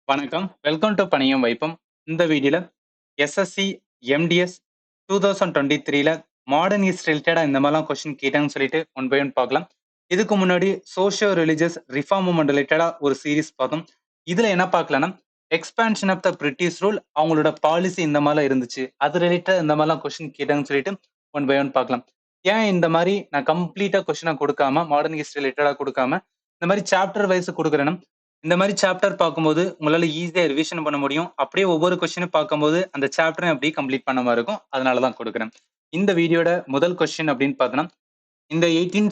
வணக்கம். Welcome to பணியும் வைப்போம். இந்த வீடியோல எஸ்எஸ்சி, எம்டிஎஸ் 2023ல மாடர்ன் ஹிஸ்டரி ரிலேட்டடா இந்த மாதிரிலாம் கொஸ்டின் கேட்டாங்கன்னு சொல்லிட்டு ஒன் பை ஒன் பார்க்கலாம். இதுக்கு முன்னாடி சோஷியோ ரிலிஜியஸ் ரிஃபார்ம் மூவ்மெண்ட் ரிலேட்டடா ஒரு சீரிஸ் பார்த்தோம். இதுல என்ன பார்க்கலாம்னா expansion of the British rule, அவங்களோட பாலிசி இந்த மாதிரிலாம் இருந்துச்சு, அது ரிலேட்டட் இந்த மாதிரிலாம் கொஸ்டின் கேட்டாங்கன்னு சொல்லிட்டு ஒன் பை ஒன் பார்க்கலாம். ஏன் இந்த மாதிரி நான் கம்ப்ளீட்டா கொஸ்டினை கொடுக்காம மாடர்ன் ஹிஸ்டரி ரிலேட்டடா கொடுக்காம இந்த மாதிரி சாப்டர் வைஸ் கொடுக்குறேன்னா இந்த மாதிரி சாப்டர் பார்க்கும்போது உங்களால ஈஸியா ரிவிஷன் பண்ண முடியும். அப்படியே ஒவ்வொரு கொஸ்டினும் பார்க்கும்போது அந்த சாப்டரை அப்படியே கம்ப்ளீட் பண்ண மாதிரி இருக்கும். அதனால தான் கொடுக்குறேன். இந்த வீடியோட முதல் கொஸ்டின் அப்படின்னு பார்த்தோன்னா இந்த 18th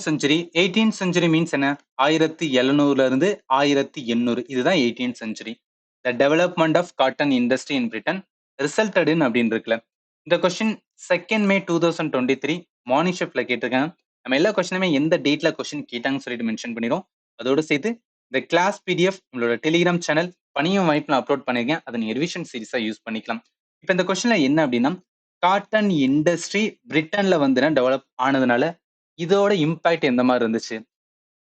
செஞ்சுரி மீன்ஸ் என்ன? 1700ல இருந்து 1800 இதுதான் 18th செஞ்சுரி. The development of cotton industry in Britain resulted in அப்படின்னு இருக்குல்ல. இந்த கொஸ்டின் 2 May 2023 மார்னிங் ஷிஃப்ட்ல கேட்டிருக்காங்க. நம்ம எல்லா கொஸ்டினுமே எந்த டேட்ல கொஸ்டின் கேட்டாங்கன்னு சொல்லிட்டு மென்ஷன் பண்ணிடுவோம். அதோட சேர்த்து இந்த கிளாஸ் பிடிஎஃப் நம்மளோட டெலிகிராம் சேனல் பணியும் வாய்ப்புல அப்லோட் பண்ணிருக்கேன். அதை நீங்க ரிவிஷன் சீரிஸா யூஸ் பண்ணிக்கலாம். இப்போ இந்த கொஸ்டின்ல என்ன அப்படின்னா காட்டன் இண்டஸ்ட்ரி பிரிட்டன்ல வந்து டெவலப் ஆனதுனால இதோட இம்பாக்ட் எந்த மாதிரி இருந்துச்சு?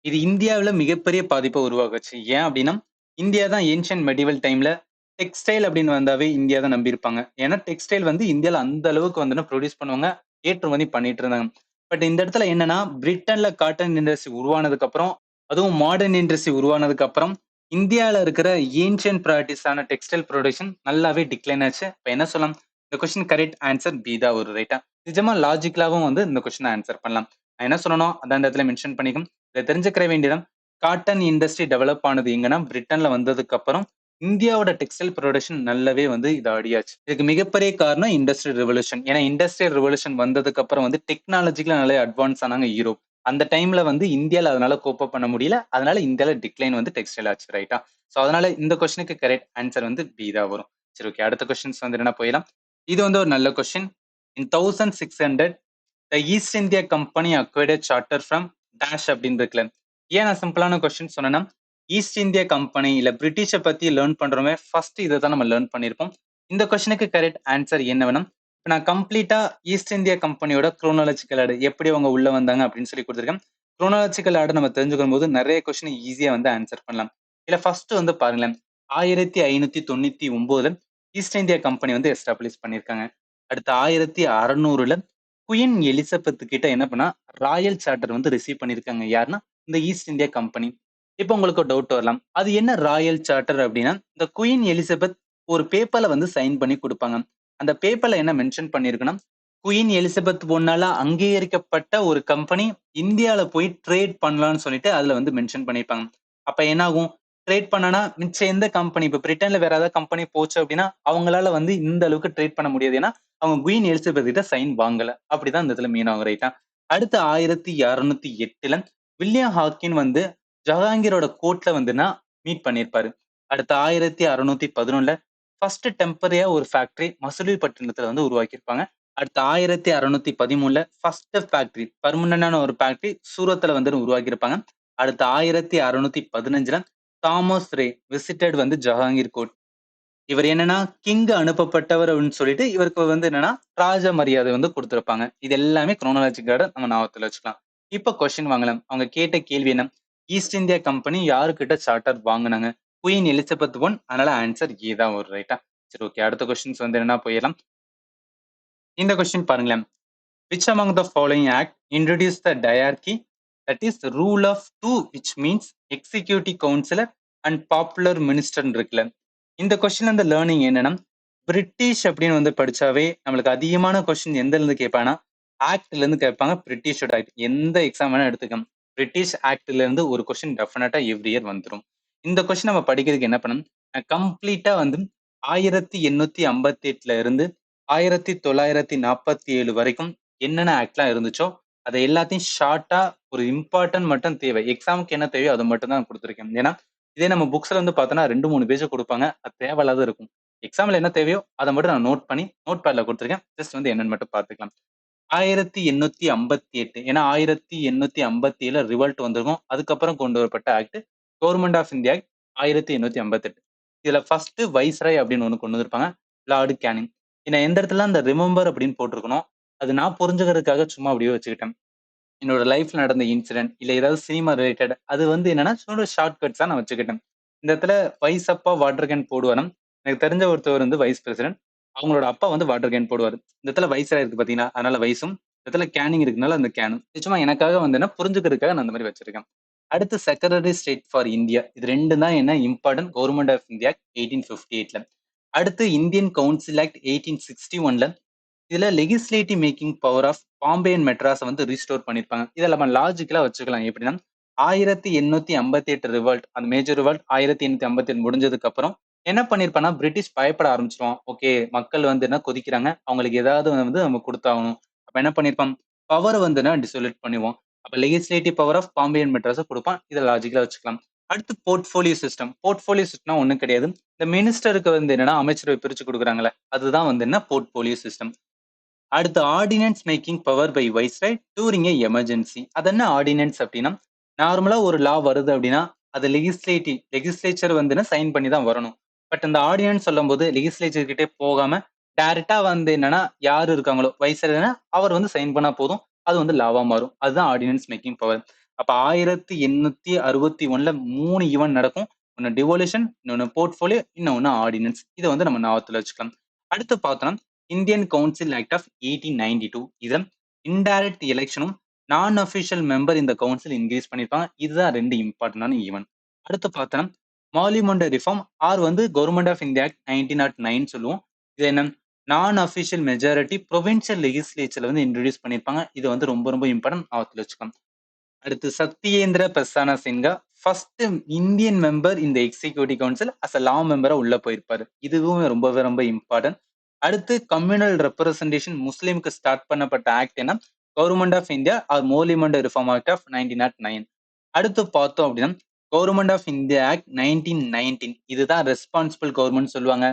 இது இந்தியாவுல மிகப்பெரிய பாதிப்பை உருவாக்குச்சு. ஏன் அப்படின்னா இந்தியா தான் ஏன்ஷியன்ட் மெடிவல் டைம்ல டெக்ஸ்டைல் அப்படின்னு வந்தாவே இந்தியா தான் நம்பியிருப்பாங்க. ஏன்னா டெக்ஸ்டைல் வந்து இந்தியால அந்த அளவுக்கு வந்து ப்ரொடியூஸ் பண்ணுவாங்க, ஏற்றுமதி பண்ணிட்டு இருந்தாங்க. பட் இந்த இடத்துல என்னன்னா பிரிட்டன்ல காட்டன் இண்டஸ்ட்ரி உருவானதுக்கு அப்புறம், அதுவும் மாடர்ன் இண்டஸ்ட்ரி உருவானதுக்கு அப்புறம் இந்தியால இருக்கிற ஏன்ஷியன்ட் ப்ராக்டிஸான டெக்ஸ்டைல் ப்ரொடக்ஷன் நல்லாவே டிக்ளைன் ஆச்சு. இப்போ என்ன சொல்லலாம்? இந்த கொஸ்டின் கரெக்ட் ஆன்சர் பி தான் ஒரு ரைட்டா. நிஜமா லாஜிக்கலாவும் வந்து இந்த கொஸ்டின் ஆன்சர் பண்ணலாம். நான் என்ன சொல்லணும் அதான் இந்த இடத்துல மென்ஷன் பண்ணிக்கும். இதை தெரிஞ்சுக்கிற வேண்டியதான் காட்டன் இண்டஸ்ட்ரி டெவலப் ஆனது எங்கன்னா பிரிட்டன்ல வந்ததுக்கு அப்புறம் இந்தியாவோட டெக்ஸ்டைல் ப்ரொடக்ஷன் நல்லாவே வந்து இது அடியாச்சு. இதுக்கு மிகப்பெரிய காரணம் இண்டஸ்ட்ரியல் ரெவல்யூஷன். ஏன்னா இண்டஸ்ட்ரியல் ரெவல்யூஷன் வந்ததுக்கு அப்புறம் வந்து டெக்னாலஜிக்கல நல்லா அட்வான்ஸ் ஆனாங்க யூரோப். அந்த டைம்ல வந்து இந்தியால அதனால கோப் அப் பண்ண முடியல. அதனால இந்தியால டிக்ளைன் வந்து டெக்ஸ்டைல் ஆச்சு ரைட்டா. சோ அதனால இந்த கொஸ்டினுக்கு கரெக்ட் ஆன்சர் வந்து பி தான் வரும். சரி ஓகே, அடுத்த கொஸ்டின்ஸ் வந்து என்ன போயிடலாம். இது வந்து ஒரு நல்ல question. In 1600 the East India Company acquired charter from dash அப்படின்னு இருக்குல்ல. ஏன் நான் சிம்பிளான கொஸ்டின் சொன்னேன்னா ஈஸ்ட் இந்தியா கம்பெனி இல்ல பிரிட்டிஷை பத்தி லேர்ன் பண்றோமே ஃபர்ஸ்ட் இதை தான் நம்ம லேர்ன் பண்ணியிருப்போம். இந்த கொஸ்டினுக்கு கரெக்ட் ஆன்சர் என்ன வேணும்? இப்போ நான் கம்ப்ளீட்டா ஈஸ்ட் இந்தியா கம்பெனியோட குரோனாலஜிக்கல் ஆர்டர் எப்படி அவங்க உள்ள வந்தாங்க அப்படின்னு சொல்லி கொடுத்துருக்கேன். குரோனாலஜிக்கல் ஆர்டர் நம்ம தெரிஞ்சுக்கும் போது நிறைய கொஸ்டின் ஈஸியா வந்து ஆன்சர் பண்ணலாம். இல்ல ஃபர்ஸ்ட் வந்து பாருங்களேன், 1599 ஈஸ்ட் இந்தியா கம்பெனி வந்து எஸ்டாப்ளிஷ் பண்ணியிருக்காங்க. அடுத்து 1600 குயின் எலிசபெத் கிட்ட என்ன பண்ணா ராயல் சார்ட்டர் வந்து ரிசீவ் பண்ணியிருக்காங்க. யாருன்னா இந்த ஈஸ்ட் இந்தியா கம்பெனி. இப்போ உங்களுக்கு ஒரு டவுட் வரலாம். அது என்ன ராயல் சார்ட்டர் அப்படின்னா, இந்த குயின் எலிசபெத் ஒரு பேப்பர்ல வந்து சைன் பண்ணி குடுப்பாங்க. அந்த பேப்பர்ல என்ன மென்ஷன் பண்ணியிருக்குன்னா, குயின் எலிசபெத் பொண்ணால அங்கீகரிக்கப்பட்ட ஒரு கம்பெனி இந்தியால போய் ட்ரேட் பண்ணலாம்னு சொல்லிட்டு அதுல வந்து மென்ஷன் பண்ணியிருப்பாங்க. அப்ப என்ன ஆகும்? ட்ரேட் பண்ணனா மிச்சம் எந்த கம்பெனி இப்ப பிரிட்டன்ல வேற ஏதாவது கம்பெனி போச்சு அப்படின்னா, அவங்களால வந்து இந்த அளவுக்கு ட்ரேட் பண்ண முடியாது. ஏன்னா, அவங்க குயின் எலிசபெத் கிட்ட சைன் வாங்கல. அப்படிதான் இந்த இடத்துல மீன் ஆகும் ரைட்டா. அடுத்து 1608ல வில்லியம் ஹாக்கின் வந்து ஜஹாங்கீரோட கோர்ட்ல வந்துன்னா மீட் பண்ணியிருப்பாரு. அடுத்து 1611ல ஃபர்ஸ்ட் டெம்பரரியா ஒரு ஃபேக்டரி மசூலிப்பட்டினத்துல வந்து உருவாக்கியிருப்பாங்க. அடுத்து 1613ல ஃபர்ஸ்ட் ஃபேக்டரி பெர்மனன்டான ஒரு ஃபேக்டரி சூரத்ல வந்து உருவாக்கியிருப்பாங்க. அடுத்து 1615ல தாமஸ் ரே விசிட்டட் வந்து ஜஹாங்கீர் கோர்ட். இவர் என்னன்னா கிங் அனுப்பப்பட்டவர் அப்படின்னு சொல்லிட்டு இவருக்கு வந்து என்னன்னா ராஜ மரியாதை வந்து கொடுத்திருப்பாங்க. இது எல்லாமே குரோனாலஜிக்கோட நம்ம ஞாபகத்துல வச்சுக்கலாம். இப்ப கொஸ்டின் வாங்கலாம். அவங்க கேட்ட கேள்வி என்ன? ஈஸ்ட் இந்தியா கம்பெனி யாருக்கிட்ட சார்ட்டர் வாங்கினாங்க? Queen Elizabeth one. அதனால ஆன்சர் ஏ தான் ஒரு ரைட்டா. சரி ஓகே, அடுத்த கொஸ்டின்ஸ் வந்து என்ன போயிடலாம். இந்த கொஸ்டின் பாருங்களேன். Which among the following act introduced the diarchy, that is rule of two, which means executive councillor and popular minister இருக்குல்ல. இந்த கொஸ்டின் அந்த லேர்னிங் என்னன்னா பிரிட்டிஷ் அப்படின்னு வந்து படிச்சாவே நம்மளுக்கு அதிகமான கொஸ்டின் எந்த இருந்து கேட்பாங்கன்னா ஆக்ட்ல இருந்து கேட்பாங்க. பிரிட்டிஷோட ஆக்ட் எந்த எக்ஸாம் வேணா எடுத்துக்கோங்க, பிரிட்டிஷ் ஆக்ட்ல இருந்து ஒரு கொஸ்டின் டெஃபினட்டா எவ்ரி இயர் வந்துடும். இந்த கொஸ்டின் நம்ம படிக்கிறதுக்கு என்ன பண்ணணும், கம்ப்ளீட்டா வந்து 1858ல இருந்து 1947 வரைக்கும் என்னென்ன ஆக்ட்லாம் இருந்துச்சோ அதை எல்லாத்தையும் ஷார்ட்டா ஒரு இம்பார்ட்டன்ட் மட்டும் தேவை எக்ஸாமுக்கு என்ன தேவையோ அதை மட்டும் தான் கொடுத்துருக்கேன். ஏன்னா இதே நம்ம புக்ஸ்ல வந்து பார்த்தோன்னா 2-3 பேஜ் கொடுப்பாங்க, அது தேவையில்லாத இருக்கும். எக்ஸாம்ல என்ன தேவையோ அதை மட்டும் நான் நோட் பண்ணி நோட் பேட்ல கொடுத்துருக்கேன். ஜஸ்ட் வந்து என்னன்னு மட்டும் பார்த்துக்கலாம். 1858 ஏன்னா 1857 ரிவல்ட் வந்திருக்கும். அதுக்கப்புறம் கொண்டு வரப்பட்ட act government of India act 1858. இதுல ஃபர்ஸ்ட் வைஸ்ராய் அப்படின்னு ஒண்ணு கொண்டு வந்திருப்பாங்க, லார்டு கேனிங். ஏன்னா எந்த இடத்துல அந்த ரிமெம்பர் அப்படின்னு போட்டிருக்கணும், அது நான் புரிஞ்சுக்கிறதுக்காக சும்மா அப்படியே வச்சுக்கிட்டேன். என்னோட லைஃப்ல நடந்த இன்சிடென்ட் இல்ல ஏதாவது சினிமா ரிலேட்டட் அது வந்து என்னன்னா ஷார்ட் கட்ஸா நான் வச்சுக்கிட்டேன். இந்த இடத்துல வைஸ் அப்பா வாட்டர் கேன் போடுவாராம். எனக்கு தெரிஞ்ச ஒருத்தவர் வந்து வைஸ் பிரசிடென்ட். அவங்களோட அப்பா வந்து வாட்டர் கேன் போடுவாரு. இந்த இடத்துல வைஸா இருக்கு பாத்தீங்கன்னா, அதனால வைஸும், இந்த இடத்துல கேனிங் இருக்குனால அந்த கேனும். நிச்சயமா எனக்காக வந்து என்ன புரிஞ்சுக்கிறதுக்காக நான் அந்த மாதிரி வச்சிருக்கேன். அடுத்து செக்ரட்டரி ஸ்டேட் ஃபார் இந்தியா. இது 2 தான் என்ன இம்பார்ட்டன்ட் கவர்மெண்ட் ஆஃப் இந்தியா 1858ல. அடுத்து இந்தியன் கவுன்சில் ஆக்ட் 1861ல. இதுல legislative making power of Bombay and Madras வந்து ரீஸ்டோர் பண்ணிருப்பாங்க. இதை நம்ம லாஜிக்கலா வச்சுக்கலாம். எப்படின்னா 1858 ரிவால்ட், அந்த மேஜர் ரிவால்ட் 1858 முடிஞ்சதுக்கு அப்புறம் என்ன பண்ணிருப்பான்னா பிரிட்டிஷ் பயப்பட ஆரம்பிச்சிருவான். ஓகே, மக்கள் வந்து என்ன கொதிக்கிறாங்க, அவங்களுக்கு ஏதாவது வந்து நம்ம கொடுத்தாகணும். அப்ப என்ன பண்ணிருப்பான், பவர் வந்து டிசொல்யூட் பண்ணுவோம். அப்ப legislative power of Bombay and Madras கொடுப்பான். இதை லாஜிக்கலா வச்சுக்கலாம். அடுத்து போர்ட்போலியோ சிஸ்டம். போர்ட்போலியோ சிஸ்டம் ஒண்ணும் கிடையாது. இந்த மினிஸ்டருக்கு வந்து என்னன்னா அமைச்சரவை பிரிச்சு கொடுக்குறாங்கல்ல, அதுதான் வந்து என்ன போர்ட்போலியோ சிஸ்டம். அடுத்து ordinance making power by viceroy during a emergency. அது என்ன ஆர்டினன்ஸ் அப்படின்னா, நார்மலா ஒரு லா வருது அப்படின்னா அது லெகிஸ்லேச்சர் வந்து சைன் பண்ணி தான் வரணும். பட் இந்த ஆர்டினன்ஸ் சொல்லும் போது லெகிஸ்லேச்சர் கிட்டே போகாம டைரக்டா வந்து என்னன்னா யாரு இருக்காங்களோ வைஸ்ராய்னா அவர் வந்து சைன் பண்ணா போதும், அது வந்து லாவா மாறும். அதுதான் ஆர்டினன்ஸ் மேக்கிங் பவர். அப்ப 1861ல 3 ஈவென்ட் நடக்கும். ஒன்னு டிவோலியூஷன், இன்னொன்னு போர்ட்போலியோ, இன்னொன்னு ஆர்டினன்ஸ். இதை வந்து நம்ம ஞாபகத்துல வச்சுக்கலாம். அடுத்து பார்த்தோம்னா இந்தியன் கவுன்சில் ஆக்ட் ஆஃப் 1892. இதுல இன்டைரக்ட் எலெக்ஷனும் நான் அபிஷியல் மெம்பர் இந்த கவுன்சில் இன்க்ரீஸ் பண்ணிருப்பாங்க. இதுதான் 2 இம்பார்ட்டன்டான ஈவென்ட். அடுத்து பார்த்தோம்னா மாலிமெண்ட் ரிஃபார்ம் ஆர் வந்து கவர்மெண்ட் ஆஃப் இந்தியா ஆக்ட் 1909 சொல்லுவோம். இது என்ன நான் அபிஷியல் மெஜாரிட்டி ப்ரொவின்சியல் லெகிஸ்லேச்சர்ல வந்து இன்ட்ரோடியூஸ் பண்ணிருப்பாங்க. இது வந்து ரொம்ப ரொம்ப இம்பார்ட்டன்ட், ஞாபகத்துல வச்சுக்கோங்க. அடுத்து Satyendra Prasanna Sinha first Indian member இந்த executive council as a law மெம்பரா உள்ள போயிருப்பாரு. இதுவும் ரொம்பவே ரொம்ப இம்பார்ட்டன்ட். அடுத்து கம்யூனல் ரெப்ரசன்டேஷன் முஸ்லீமுக்கு ஸ்டார்ட் பண்ணப்பட்ட ஆக்ட் என்ன, கவர்மெண்ட் ஆஃப் இந்தியா ஆர் மோலிமெண்ட் ரிஃபார்ம் ஆக்ட் ஆஃப் 1909. அடுத்து பார்த்தோம் அப்படின்னா கவர்மெண்ட் ஆஃப் இந்தியா ஆக்ட் 1919. இதுதான் ரெஸ்பான்சிபிள் கவர்மெண்ட் சொல்லுவாங்க.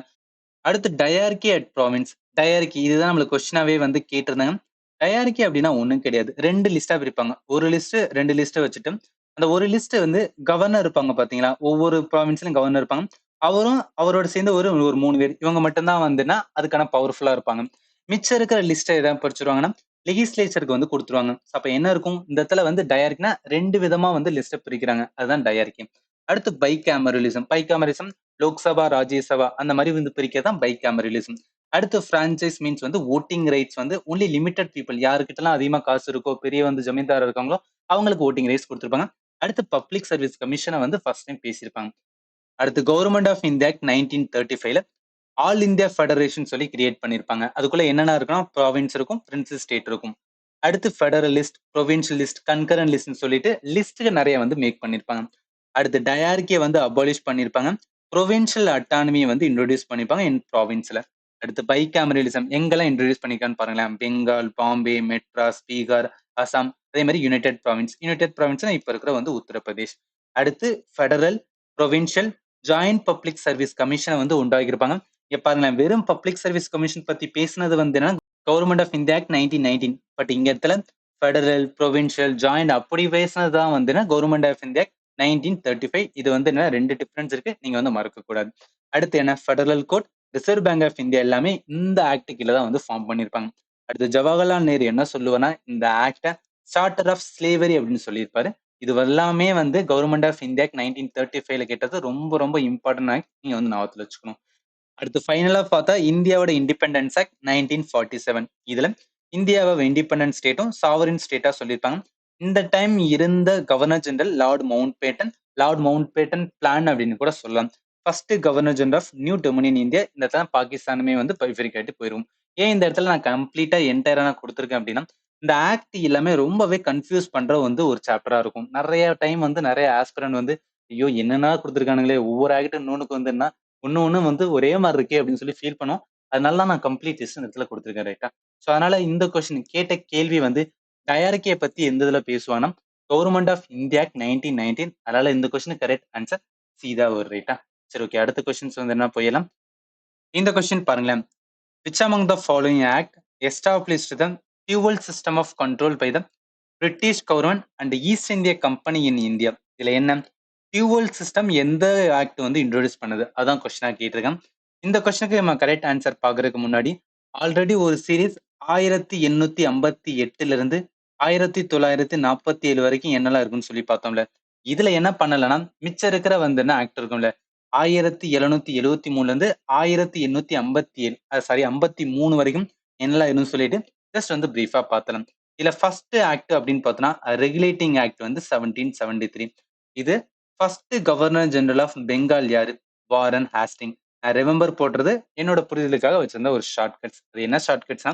அடுத்து டயார்கி அட் ப்ராவின்ஸ். டயார்கி இதுதான் நம்மளுக்கு கொஸ்டினாவே வந்து கேட்டிருந்தாங்க. டயார்கி அப்படின்னா ஒண்ணும் கிடையாது. 2 லிஸ்டா பிரிப்பாங்க. ஒரு லிஸ்ட் 2 லிஸ்ட் வச்சுட்டு அந்த ஒரு லிஸ்ட் வந்து கவர்னர் இருப்பாங்க பாத்தீங்களா, ஒவ்வொரு ப்ராவின்ஸ்லயும் கவர்னர் இருப்பாங்க. அவரும் அவரோட சேர்ந்து ஒரு ஒரு 3 பேர், இவங்க மட்டும்தான் வந்துன்னா அதுக்கான பவர்ஃபுல்லா இருப்பாங்க. மிச்சம் இருக்கிற லிஸ்ட்டை எதாவது படிச்சிருவாங்கன்னா லெகிஸ்லேச்சருக்கு வந்து கொடுத்துருவாங்க. அப்ப என்ன இருக்கும் இந்த இடத்துல வந்து டயார்கினா 2 விதமா வந்து லிஸ்ட்டை பிரிக்கிறாங்க. அதுதான் டயார்கி. அடுத்து பைகேமரலிசம். பைகேமரலிசம் லோக்சபா, ராஜ்யசபா அந்த மாதிரி வந்து பிரிக்கதான் பைகேமரலிசம். அடுத்து பிரான்சைஸ் மீன்ஸ் வந்து ஓட்டிங் ரைட்ஸ் வந்து ஒன்லி லிமிடெட் பீப்புள், யாருக்கிட்டலாம் அதிகமா காசு இருக்கோ, பெரிய வந்து ஜமீன்தார் இருக்காங்களோ அவங்களுக்கு ஓட்டிங் ரைட்ஸ் கொடுத்துருப்பாங்க. அடுத்து பப்ளிக் சர்வீஸ் கமிஷனை வந்து ஃபர்ஸ்ட் டைம் பேசியிருப்பாங்க. அடுத்து கவர்மெண்ட் ஆஃப் இந்தியா 1935ல ஆல் இந்தியா ஃபெடரேஷன் சொல்லி கிரியேட் பண்ணிருப்பாங்க. அதுக்குள்ள என்னென்ன இருக்குன்னா ப்ராவின்ஸ் இருக்கும், பிரின்சஸ் ஸ்டேட் இருக்கும். அடுத்து federal list, provincial list, concurrent லிஸ்ட்னு சொல்லிட்டு லிஸ்ட்டுக்கு நிறைய வந்து மேக் பண்ணிருப்பாங்க. அடுத்து டயார்கியை வந்து அபாலிஷ் பண்ணிருப்பாங்க. ப்ரொவின்ஷியல் அட்டானமியை வந்து இன்ட்ரோடியூஸ் பண்ணிருப்பாங்க இன் ப்ராவின்ஸ்ல. அடுத்து பைகேமரலிசம் எங்கெல்லாம் இன்ட்ரோடியூஸ் பண்ணிருக்கான்னு பாருங்களேன். பெங்கால், பாம்பே, மெட்ராஸ், பீகார், அசாம், அதே மாதிரி யுனைடெட் ப்ராவின்ஸ். யுனைடெட் ப்ராவின்ஸ்னா இப்ப இருக்கிற வந்து உத்தரப்பிரதேஷ். அடுத்து federal, provincial, joint public service கமிஷனை வந்து உண்டாக்கியிருப்பாங்க. இங்க பாருங்களேன், வெறும் பப்ளிக் சர்வீஸ் கமிஷன் பத்தி பேசினது வந்து என்ன government of India act 1919. But இங்க இடத்துல ஃபெடரல், ப்ரொவின்ஷியல், ஜாயிண்ட் அப்படி பேசினது தான் வந்து கவர்மெண்ட் ஆஃப் இந்தியா 1935. இது வந்து என்ன 2 டிஃபரன்ஸ் இருக்கு, நீங்க வந்து மறக்க கூடாது. அடுத்து என்ன federal court, reserve bank of India எல்லாமே இந்த ஆக்ட் கீழ தான் வந்து ஃபார்ம் பண்ணிருப்பாங்க. அடுத்து ஜவஹர்லால் நேரு என்ன சொல்லுவேன்னா இந்த ஆக்ட சார்ட்டர் ஆஃப் ஸ்லேவரி அப்படின்னு சொல்லியிருப்பாரு. இது எல்லாமே வந்து கவர்மெண்ட் ஆஃப் இந்தியா 1935ல கேட்டது ரொம்ப ரொம்ப இம்பார்ட்டன்ட் ஆக்ட், நீங்க வந்து ஞாபகத்துல வச்சுக்கணும். அடுத்து ஃபைனலா பார்த்தா இந்தியாவோட இண்டிபெண்டன்ஸ் ஆக்ட் 1947. இதுல இந்தியாவை இண்டிபெண்டன்ட் ஸ்டேட்டும் சாவரின் ஸ்டேட்டா சொல்லியிருப்பாங்க. இந்த டைம் இருந்த governor general lord Mountbatten, lord Mountbatten plan அப்படின்னு கூட சொல்லலாம். First governor general of new dominion India. இந்த இடத்துல பாகிஸ்தானுமே வந்து பரிஃபரிக் ஆகிட்டு போயிடும். ஏன் இந்த இடத்துல நான் கம்ப்ளீட்டா என்டையரா நான் கொடுத்துருக்கேன் அப்படின்னா இந்த ஆக்ட் எல்லாமே ரொம்பவே கன்ஃபியூஸ் பண்ற வந்து ஒரு சாப்டரா இருக்கும். நிறைய டைம் வந்து நிறைய ஆஸ்பிரண்ட் வந்து ஐயோ என்னன்னா கொடுத்துருக்கானுங்களே, ஒவ்வொரு ஆக்ட் இன்னொன்னுக்கு வந்துன்னா ஒண்ணு வந்து ஒரே மாதிரி இருக்கே அப்படின்னு சொல்லி ஃபீல் பண்ணும். அதனால தான் நான் கம்ப்ளீட் லிஸ்ட் இந்த இடத்துல கொடுத்துருக்கேன் ரைட்டா. ஸோ அதனால இந்த கொஸ்டின் கேட்ட கேள்வி வந்து டயார்கியை பத்தி எந்த இதுல பேசுவானா கவர்மெண்ட் ஆஃப் இந்தியா 1919. அதனால இந்த கொஸ்டின் கரெக்ட் ஆன்சர் சீதா ஒரு ரைட்டா. சரி ஓகே, அடுத்த கொஸ்டின்ஸ் வந்து என்ன போயிடலாம். இந்த கொஸ்டின் பாருங்களேன். Which among the following act established the fuel system of control by the British government and East India Company in India. இதுல என்ன ஃபியூவல் சிஸ்டம் எந்த ஆக்ட் வந்து இன்ட்ரோடியூஸ் பண்ணுது, அதான் கொஸ்டினா கேட்டிருக்கேன். இந்த கொஸ்டினுக்கு நம்ம கரெக்ட் ஆன்சர் பாக்குறதுக்கு முன்னாடி ஆல்ரெடி ஒரு சீரீஸ் 1858ல இருந்து 1947 வரைக்கும் என்னெல்லாம் இருக்குன்னு சொல்லி பார்த்தோம்ல. இதுல என்ன பண்ணலன்னா மிச்சம் இருக்கிற வந்து என்ன ஆக்ட் இருக்கும்ல, 1773 53 வரைக்கும் என்னெல்லாம் இருக்குன்னு சொல்லிட்டு ஜஸ்ட் வந்து பிரீஃபா பார்த்தலாம். இதுல ஃபர்ஸ்ட் ஆக்ட் அப்படின்னு பார்த்தோம்னா ரெகுலேட்டிங் ஆக்ட் வந்து 1773. இது first governor general of Bengal யாரு? Warren Hastings. நான் ரிமெம்பர் போடுறது என்னோட புரிதலுக்காக வச்சிருந்த ஒரு ஷார்ட்கட்ஸ். அது என்ன ஷார்ட்கட்ஸ்னா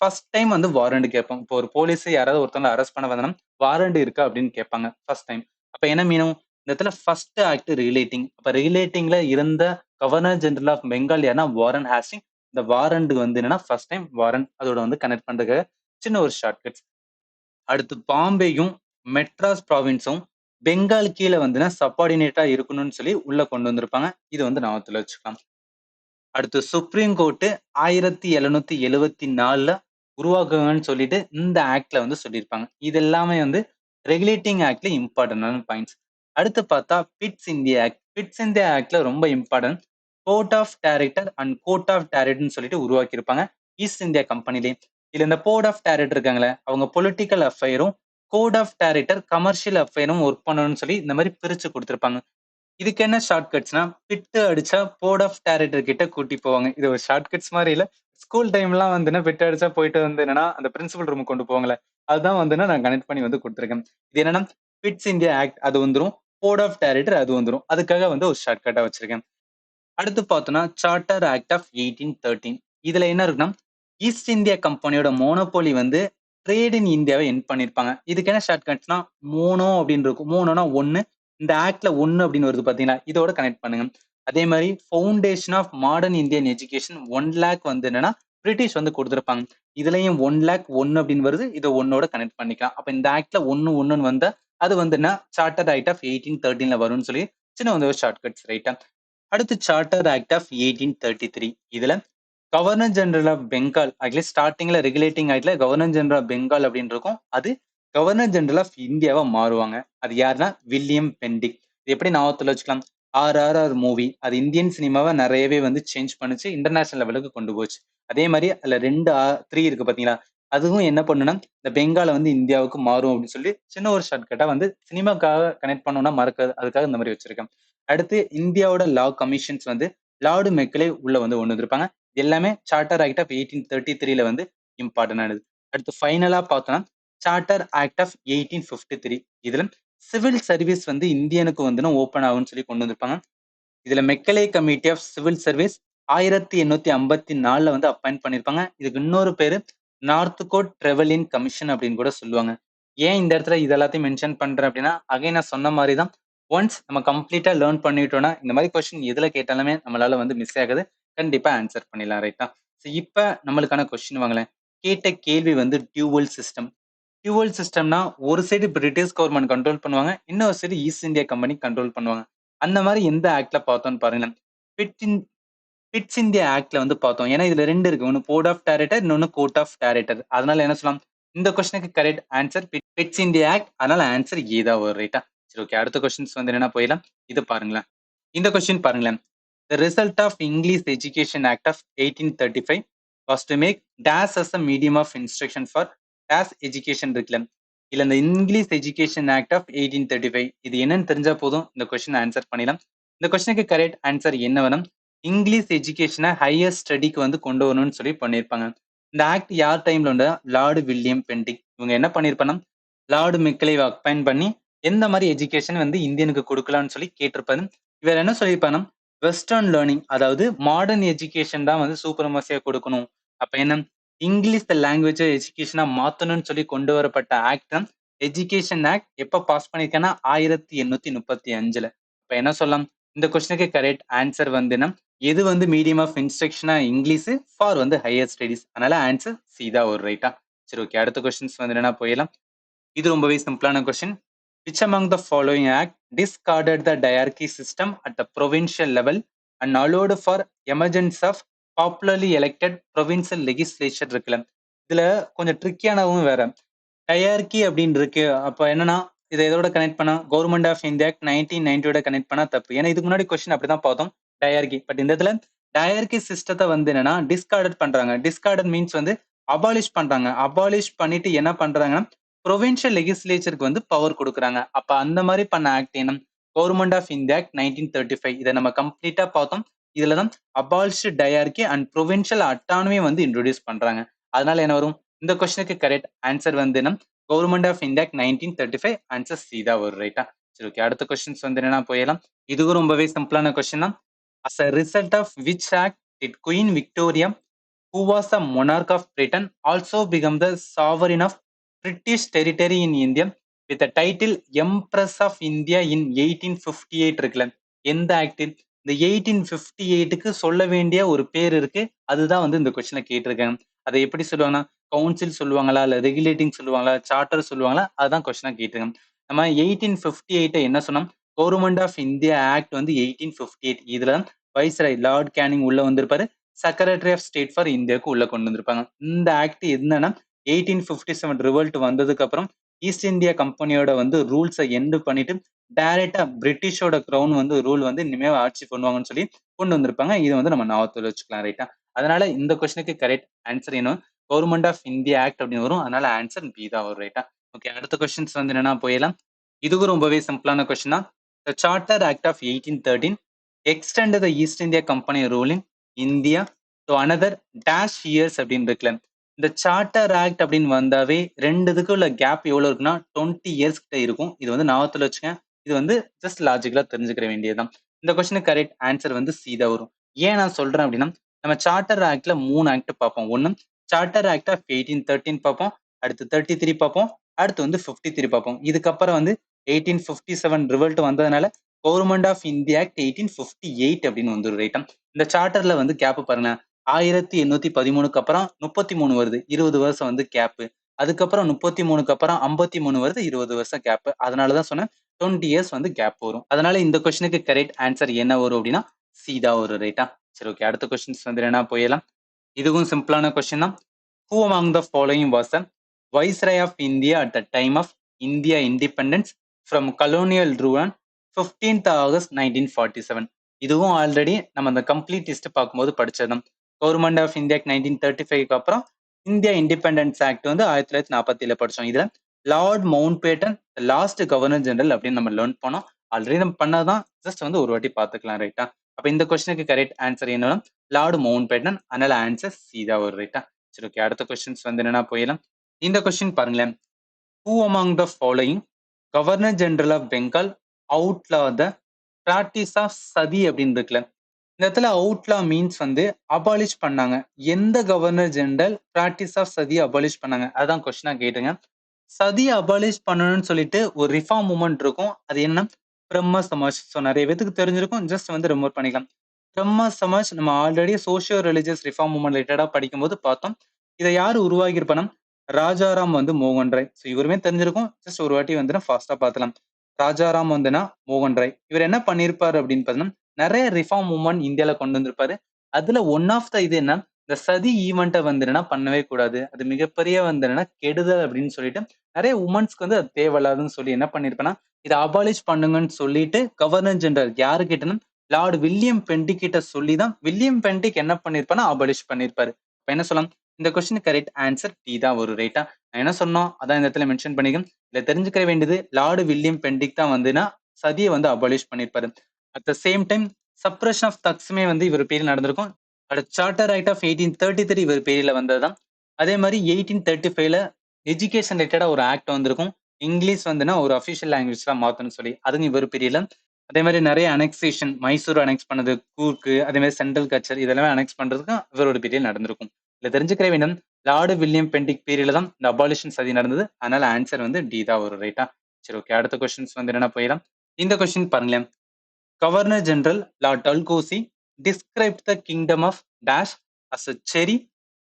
ஃபர்ஸ்ட் டைம் வந்து வாரண்ட் கேட்போம். இப்போ ஒரு போலீஸ் யாராவது ஒருத்தவங்க அரெஸ்ட் பண்ண வந்தா வாரண்ட் இருக்கா அப்படின்னு கேட்பாங்க ஃபர்ஸ்ட் டைம். அப்ப என்ன மீனும் இந்த இடத்துல ஃபர்ஸ்ட் ஆக்ட் ரெகுலேட்டிங். அப்ப ரெகுலேட்டிங்ல இருந்த கவர்னர் ஜெனரல் ஆஃப் பெங்கால் யாருன்னா வாரன் ஹாஸ்டிங். இந்த வாரண்ட் வந்து என்னன்னா ஃபர்ஸ்ட் டைம் வாரண்ட் அதோட வந்து கனெக்ட் பண்றதுக்காக சின்ன ஒரு ஷார்ட்கட்ஸ். அடுத்து பாம்பேயும் மெட்ராஸ் ப்ராவின்ஸும் பெங்கால் கீழே வந்துன்னா சப்பார்டினேட்டா இருக்கணும்னு சொல்லி உள்ள கொண்டு வந்திருப்பாங்க. இது வந்து ஞாபகத்துல வச்சுக்கலாம். அடுத்து சுப்ரீம் கோர்ட் 1774 உருவாக்குங்கன்னு சொல்லிட்டு இந்த ஆக்ட்ல வந்து சொல்லியிருப்பாங்க. இது எல்லாமே வந்து ரெகுலேட்டிங் ஆக்ட்ல இம்பார்ட்டன்டான பாயிண்ட்ஸ். அடுத்து பார்த்தா Pitt's India act. Pitt's India ஆக்ட்ல ரொம்ப important. Court of director and court of டைரக்டர்னு சொல்லிட்டு உருவாக்கியிருப்பாங்க ஈஸ்ட் இந்தியா கம்பெனிலே. இதுல இந்த போர்ட் ஆஃப் டைரக்டர் இருக்காங்களே அவங்க பொலிட்டிக்கல் அஃபேரும் கோட் ஆஃப் டைரக்டர் கமர்ஷியல் அஃபேரும் ஒர்க் பண்ணணும்னு சொல்லி இந்த மாதிரி பிரிச்சு கொடுத்திருப்பாங்க. இதுக்கு என்ன ஷார்ட்கட்ஸ்னா பிட்டு அடிச்சா போர்ட் ஆஃப் டைரக்டர் கிட்ட கூட்டி போவாங்க. இது ஒரு ஷார்ட்கட்ஸ் மாதிரி இல்ல. ஸ்கூல் டைம்லாம் வந்துன்னா பிட்டு அடிச்சா போயிட்டு வந்து என்னன்னா அந்த பிரின்சிபல் ரூம் கொண்டு போவாங்களே அதுதான் வந்துன்னா நான் கனெக்ட் பண்ணி வந்து கொடுத்துருக்கேன். இது என்னன்னா பிட்ஸ் இந்தியா ஆக்ட் அது வந்துரும், போர்ட் ஆஃப் டைரக்டர் அது வந்துரும். அதுக்காக வந்து ஒரு ஷார்ட்கட்டா வச்சிருக்கேன். அடுத்து பார்த்தோம்னா சார்ட்டர் ஆக்ட் ஆஃப் 1813. இதுல என்ன இருக்குன்னா ஈஸ்ட் இந்தியா கம்பெனியோட மோனோபோலி வந்து ட்ரேட் இன் இந்தியாவை என் பண்ணிருப்பாங்க. இதுக்கு என்ன ஷார்ட்கட்ஸ்னா மோனோ அப்படின்னு இருக்கும். மோனோனா ஒன்னு. இந்த ஆக்ட்ல ஒன்னு அப்படின்னு வருது பாத்தீங்களா இதோட கனெக்ட் பண்ணுங்க. அதே மாதிரி foundation of modern Indian education 1 lakh வந்து என்னன்னா பிரிட்டிஷ் வந்து கொடுத்திருப்பாங்க. இதுலயும் 1 lakh 1 அப்படின்னு வருது. இதை ஒன்னோட கனெக்ட் பண்ணிக்கலாம். அப்ப இந்த ஆக்ட்ல ஒன்னு வந்தா அது வந்து என்ன சார்ட்டர் ஆக்ட் ஆஃப் 1813 வரும்னு சொல்லி சின்ன வந்து ஒரு ஷார்ட்கட்ஸ் ரைட்டா. அடுத்து சார்ட்டர் ஆக்ட் ஆஃப் 1833. இதுல governor general of Bengal actually ஸ்டார்டிங்ல ரெகுலேட்டிங் ஆக்ட்ல கவர்னர் ஜெனரல் ஆஃப் பெங்கால் அப்படின்னு இருக்கும். அது கவர்னர் ஜெனரல் ஆஃப் இந்தியாவா மாறுவாங்க. அது யாருன்னா வில்லியம் பெண்டிக். இது எப்படி ஞாபகத்துல வச்சுக்கலாம்? RRR மூவி அது இந்தியன் சினிமாவை நிறையவே வந்து சேஞ்ச் பண்ணிச்சு, இன்டர்நேஷனல் லெவலுக்கு கொண்டு போச்சு. அதே மாதிரி அதுல 2 3 இருக்கு பாத்தீங்களா அதுவும் என்ன பண்ணுன்னா இந்த பெங்கால வந்து இந்தியாவுக்கு மாறும் அப்படின்னு சொல்லி சின்ன ஒரு ஷார்ட்கட்டா வந்து சினிமாக்காக கனெக்ட் பண்ணோம்னா மறக்காது அதுக்காக இந்த மாதிரி வச்சிருக்கேன். அடுத்து இந்தியாவோட லா கமிஷன்ஸ் வந்து லார்டு மெக்கலே உள்ள வந்து கொண்டு வந்திருப்பாங்க. எல்லாமே சார்ட்டர் ஆக்ட் ஆஃப் 1833 வந்து இம்பார்ட்டன்ட் ஆனது. அடுத்து ஃபைனலா பார்த்தோம்னா சார்ட்டர் ஆக்ட் ஆஃப் 1853. இதுல சிவில் சர்வீஸ் வந்து இந்தியனுக்கு வந்து ஓப்பன் ஆகும்னு சொல்லி கொண்டு வந்திருப்பாங்க. இதுல Macaulay committee of civil service 1854 வந்து அப்பாயிண்ட் பண்ணிருப்பாங்க. இதுக்கு இன்னொரு பேரு நார்த் கோட் ட்ரெவலின் கமிஷன் அப்படின்னு கூட சொல்லுவாங்க. ஏன் இந்த இடத்துல இது எல்லாத்தையும் மென்ஷன் பண்றேன் அப்படின்னா அகைன் நான் சொன்ன மாதிரி தான் ஒன்ஸ் நம்ம கம்ப்ளீட்டா லேர்ன் பண்ணிட்டோம்னா இந்த மாதிரி கொஸ்டின் எதுல கேட்டாலுமே நம்மளால வந்து மிஸ் ஆகுது. கண்டிப்பா ஆன்சர் பண்ணிடலாம் ரைட்டா. ஸோ இப்ப நம்மளுக்கான கொஸ்டின் வாங்கலேன். கேட்ட கேள்வி வந்து டியூவல் சிஸ்டம். டியூவல் சிஸ்டம்னா ஒரு சைடு பிரிட்டிஷ் கவர்மெண்ட் கண்ட்ரோல் பண்ணுவாங்க, இன்னொரு side East India Company control பண்ணுவாங்க. அந்த மாதிரி எந்த ஆக்ட்ல பார்த்தோம்னு பாருங்களேன். பிட்ஸ் இந்தியா ஆக்ட்ல வந்து பார்த்தோம். ஏன்னா இதுல 2 இருக்கு. ஒன்னு போர்ட் ஆஃப் டைரக்டர், இன்னொன்னு கோர்ட் ஆஃப் டைரக்டர். அதனால என்ன சொல்லலாம்? இந்த கொஸ்டினுக்கு correct answer bits India act. அதனால ஆன்சர் ஏ தான் வரும் ரைட்டா. சரி ஓகே. அடுத்த கொஸ்டின்ஸ் வந்து என்னன்னா போயிடலாம். இது பாருங்களேன். இந்த கொஸ்டின் பாருங்களேன். The result of English Education Act of 1835 was to make dash as a medium of instruction for dash education இருக்குல்ல. இல்ல இந்த இங்கிலீஷ் எஜுகேஷன் ஆக்ட் ஆஃப் 1835 இது என்னன்னு தெரிஞ்சா போதும் இந்த கொஸ்டின் ஆன்சர் பண்ணிடலாம். இந்த கொஸ்டினுக்கு கரெக்ட் ஆன்சர் என்ன வேணும்? இங்கிலீஷ் எஜுகேஷனை ஹையர் ஸ்டடிக்கு வந்து கொண்டு வரணும்னு சொல்லி பண்ணியிருப்பாங்க. இந்த ஆக்ட் யார் டைம்ல உண்டு? Lord William Bentinck. இவங்க என்ன பண்ணிருப்பாங்க? லார்டு மெக்கலை அப்பாயிண்ட் பண்ணி எந்த மாதிரி எஜுகேஷன் வந்து இந்தியனுக்கு கொடுக்கலாம்னு சொல்லி கேட்டிருப்பாரு. இவர் என்ன சொல்லியிருப்பாங்க? வெஸ்டர்ன் லேர்னிங் அதாவது மாடர்ன் எஜுகேஷன் தான் வந்து சூப்பர்மசியா கொடுக்கணும். அப்ப என்ன இங்கிலீஷ் லாங்குவேஜ் எஜுகேஷனா மாத்தணும்னு சொல்லி கொண்டு வரப்பட்ட ஆக்ட் தான் எஜுகேஷன் ஆக்ட். எப்ப பாஸ் பண்ணிருக்கேன்னா 1835. இப்ப என்ன சொல்லலாம்? இந்த கொஸ்டினுக்கு கரெக்ட் ஆன்சர் வந்து என்ன? எது வந்து மீடியம் ஆஃப் இன்ஸ்ட்ரக்ஷனா இங்கிலீஷ் ஃபார் வந்து ஹையர் ஸ்டடிஸ். அதனால ஆன்சர் சி தான் ஒரு ரைட்டா. சரி ஓகே. அடுத்த கொஸ்டின்ஸ் வந்து என்ன போயிடலாம். இது ரொம்பவே சிம்பிளான question. Which among the following act discarded the diarchy system at the provincial level and allowed for emergence of popularly elected provincial legislature இருக்குல்ல. இதுல கொஞ்சம் ட்ரிக்கியானவும் வேற. டயார்கி அப்படின்னு இருக்கு. அப்ப என்னன்னா இதை எதோட கனெக்ட் பண்ணா கவர்மெண்ட் ஆஃப் இந்தியா 1990 கனெக்ட் பண்ணா தப்பு. ஏன்னா இதுக்கு முன்னாடி கொஸ்டின் அப்படிதான் பார்த்தோம் டயார்கி. பட் இந்த இடத்துல டயார்கி சிஸ்டத்தை வந்து என்னன்னா டிஸ்கார்டட் பண்றாங்க. டிஸ்கார்டட் மீன்ஸ் வந்து அபாலிஷ் பண்றாங்க. அபாலிஷ் பண்ணிட்டு என்ன பண்றாங்கன்னா ப்ரொவின்ஷியல் லெகிஸ்லேச்சருக்கு வந்து பவர் கொடுக்குறாங்க. அப்ப அந்த மாதிரி பண்ண ஆக்ட் என்ன? Government of India act 1935. இதை நம்ம கம்ப்ளீட்டா பார்த்தோம். இதுல தான் abolished dyarchy and provincial autonomy வந்து இன்ட்ரோடியூஸ் பண்றாங்க. அதனால என்ன வரும்? இந்த கொஸ்டினுக்கு கரெக்ட் ஆன்சர் வந்து என்ன? Government of India act 1935. Answer C தான் வரும். ரைட்டா? சரி, ஓகே. அடுத்த கொஸ்டின்ஸ் வந்து என்னன்னா போயிடலாம். இதுவும் ரொம்பவே சிம்பிளான கொஸ்டின் தான். As a result of which act did queen Victoria, who was the monarch of Britain, also become the sovereign of British territory in India with the title Empress of India in 1858 இருக்குல்ல, எந்த act? இந்த 1858க்கு சொல்ல வேண்டிய ஒரு பேர் இருக்கு. அதுதான் வந்து இந்த கொஸ்டின்ல கேட்டிருக்காங்க. அதை எப்படி சொல்லுவாங்கன்னா, கவுன்சில் சொல்லுவாங்களா, இல்ல ரெகுலேட்டிங் சொல்லுவாங்களா, சார்ட்டர் சொல்லுவாங்களா, அதுதான் கொஸ்டினா கேட்டிருக்காங்க. நம்ம 1858 என்ன சொன்னோம்? கவர்மெண்ட் ஆஃப் இந்தியா ஆக்ட் வந்து 1858. இதுல வைஸ்ராய் லார்ட் கேனிங் உள்ள வந்திருப்பாரு. செக்ரட்டரி ஆஃப் ஸ்டேட் ஃபார் இந்தியாவுக்கு உள்ள கொண்டு வந்திருப்பாங்க. இந்த ஆக்ட் என்னன்னா 1857 ரிவல்ட் வந்ததுக்கு அப்புறம் ஈஸ்ட் இந்தியா கம்பெனியோட வந்து ரூல்ஸை எண்டு பண்ணிட்டு டைரக்டா பிரிட்டிஷோட கிரவுன் வந்து ரூல் வந்து இனிமே ஆட்சி பண்ணுவாங்கன்னு சொல்லி கொண்டு வந்திருப்பாங்க. இது வந்து நம்ம ஞாபகத்துல வச்சுக்கலாம். ரைட்டா? அதனால இந்த கொஸ்டினுக்கு கரெக்ட் ஆன்சர் என்ன? கவர்மெண்ட் ஆஃப் இந்தியா ஆக்ட் அப்படின்னு வரும். அதனால ஆன்சர் பி தான் வரும். ரைட்டா? ஓகே. அடுத்த கொஸ்டின்ஸ் வந்து என்னன்னா போயிடலாம். இதுவும் ரொம்பவே சிம்பிளான கொஸ்டின் தான். The Charter Act of 1813 extended the East India Company rule in India to another dash years அப்படின்னு இருக்குல்ல. இந்த சார்ட்டர் ஆக்ட் அப்படின்னு வந்தாவே ரெண்டு இதுக்கு உள்ள கேப் எவ்வளவு இருக்குன்னா 20 இயர்ஸ் கிட்ட இருக்கும். இது வந்து ஞாபகத்துல வச்சுக்க. இது வந்து ஜஸ்ட் லாஜிக்கலா தெரிஞ்சுக்கிற வேண்டியதுதான். இந்த கொஸ்டினுக்கு கரெக்ட் ஆன்சர் வந்து சி தான் வரும். ஏன் நான் சொல்றேன் அப்படின்னா, நம்ம சார்ட்டர் ஆக்ட்ல 3 ஆக்ட் பார்ப்போம். ஒன்னு சார்ட்டர் ஆக்ட் ஆஃப் 1813 பார்ப்போம், அடுத்து 33 பார்ப்போம், அடுத்து வந்து 53 பார்ப்போம். இதுக்கப்புறம் வந்து 1857 ரிவல்ட் வந்ததுனால கவர்மெண்ட் ஆஃப் இந்தியா ஆக்ட் 1858 அப்படின்னு வந்துடும். ரைட்டா? இந்த சார்ட்டர்ல வந்து கேப் பாருங்க, 1813க்கு அப்புறம் 33 வருது, 20 வருஷம் வந்து கேப். அதுக்கப்புறம் 33க்கு அப்புறம் 53 வருது, 20 வருஷம் கேப். அதனாலதான் சொன்னேன் 20 இயர்ஸ் வந்து கேப் வரும். அதனால இந்த கொஸ்டினுக்கு கரெக்ட் ஆன்சர் என்ன வரும் அப்படின்னா சி தான் வரும். ரைட்டா? சரி, ஓகே. அடுத்த கொஸ்டின்ஸ் வந்து என்ன போயிடலாம். இதுவும் சிம்பிளான கொஸ்டின் தான். Who among the following was the Viceroy of India at the time of India independence from colonial rule on 15th August 1947? இதுவும் ஆல்ரெடி நம்ம அந்த கம்ப்ளீட் லிஸ்ட் பார்க்கும்போது படிச்சதும். கவர்மெண்ட் ஆஃப் இந்தியா 1935க்கு அப்புறம் இந்தியா இண்டிபெண்டன்ஸ் ஆக்ட் வந்து 1947 படிச்சோம். இதுல lord Mountbatten last governor general அப்படின்னு நம்ம லேர்ன் பண்ணோம். ஆல்ரெடி நம்ம பண்ணதான், ஜஸ்ட் வந்து ஒரு வாட்டி பார்த்துக்கலாம். ரைட்டா? அப்ப இந்த கொஸ்டினுக்கு கரெக்ட் ஆன்சர் என்னன்னா லார்ட் மவுண்ட் பேட்டன். அதனால ஆன்சர் சி தான் வரும். ரைட்டா? சரி, ஓகே. அடுத்த கொஸ்டின்ஸ் வந்து என்னன்னா போயிடலாம். இந்த கொஸ்டின் பாருங்களேன். Who among the following Governor General of Bengal outlaw the practice of சதி அப்படின்னு இருக்குல்ல. இந்த இடத்துல அவுட்லா மீன்ஸ் வந்து அபாலிஷ் பண்ணாங்க. எந்த கவர்னர் ஜெனரல் பிராக்டிஸ் ஆஃப் சதி அபாலிஷ் பண்ணாங்க? அதான் கொஸ்டினா கேட்டுங்க. சதி அபாலிஷ் பண்ணணும்னு சொல்லிட்டு ஒரு ரிஃபார்ம் மூவ்மெண்ட் இருக்கும். அது என்ன? பிரம்ம சமாஜ். ஸோ நிறைய பேத்துக்கு தெரிஞ்சிருக்கும். ஜஸ்ட் வந்து ரிமூவ் பண்ணிக்கலாம். பிரம்ம சமாஜ் நம்ம already socio religious reform movement ரிலேட்டடா படிக்கும்போது பார்த்தோம். இதை யார் உருவாக்கி இருப்பானா? ராஜாராம் வந்து மோகன் ராய். ஸோ இவருமே தெரிஞ்சிருக்கும். ஜஸ்ட் ஒரு வாட்டி வந்து ஃபாஸ்டா பார்த்துலாம். ராஜாராம் வந்துனா மோகன் ராய். இவர் என்ன பண்ணியிருப்பாரு அப்படின்னு பார்த்தீங்கன்னா, நிறைய ரிஃபார்ம் மூவ்மெண்ட் இந்தியால கொண்டு வந்திருப்பாரு. அதுல ஒன் ஆஃப் த இது என்ன? இந்த சதி ஈவெண்ட்டை வந்து என்னன்னா பண்ணவே கூடாது. அது மிகப்பெரிய வந்து என்னன்னா கெடுதல் அப்படின்னு சொல்லிட்டு நிறைய உமன்ஸ்க்கு வந்து அது தேவையில்லாதுன்னு சொல்லி என்ன பண்ணிருப்பேன்னா, இதை அபாலிஷ் பண்ணுங்கன்னு சொல்லிட்டு கவர்னர் ஜெனரல் யாரு கிட்டனா லார்ட் வில்லியம் பென்டிக் கிட்ட சொல்லிதான் வில்லியம் பென்டிக் என்ன பண்ணிருப்பானா அபாலிஷ் பண்ணிருப்பாரு. இப்ப என்ன சொல்லலாம்? இந்த கொஸ்டின் கரெக்ட் ஆன்சர் டி தான் வரும். ரைட்டா? நான் என்ன சொன்னோம் அதான் இந்த இடத்துல மென்ஷன் பண்ணிக்கணும். இதுல தெரிஞ்சுக்க வேண்டியது லார்டு வில்லியம் பென்டிக் தான் வந்துன்னா சதியை வந்து அபாலிஷ் பண்ணிருப்பாரு. At the same time suppression of தக்ஸுமே வந்து இவர் பேரில் நடந்திருக்கும். அடுத்த சார்ட்டர் ஆக்ட் ஆஃப் 1833 இவர் பேரில் வந்ததுதான். அதே மாதிரி 1835ல எஜுகேஷன் ரிலேட்டடா ஒரு ஆக்ட் வந்திருக்கும். இங்கிலீஷ் வந்துன்னா ஒரு அஃபிஷியல் லாங்குவேஜ்ல மாத்தணும்னு சொல்லி, அதுவும் இவர் பீரியட்ல. அதே மாதிரி நிறைய அனெக்சேஷன், மைசூர் அனெக்ஸ் பண்ணது, கூர்க்கு, அதே மாதிரி சென்ட்ரல் கல்ச்சர் இதெல்லாம் அனெக்ஸ் பண்றதுக்கு இவரோட பீரியட் நடந்திருக்கும். இதுல தெரிஞ்சுக்கிற வேண்டும் லார்டு வில்லியம் பென்டிக் பீரியட்ல தான் இந்த அபாலிஷன் சதி நடந்தது. அதனால ஆன்சர் வந்து டி தான் வரும். ரைட்டா? சரி, ஓகே. அடுத்த கொஸ்டின்ஸ் வந்து என்னன்னா போயிடலாம். இந்த கொஸ்டின் பாருங்களேன். Governor general Lord டல்கோசி described the kingdom of dash as a cherry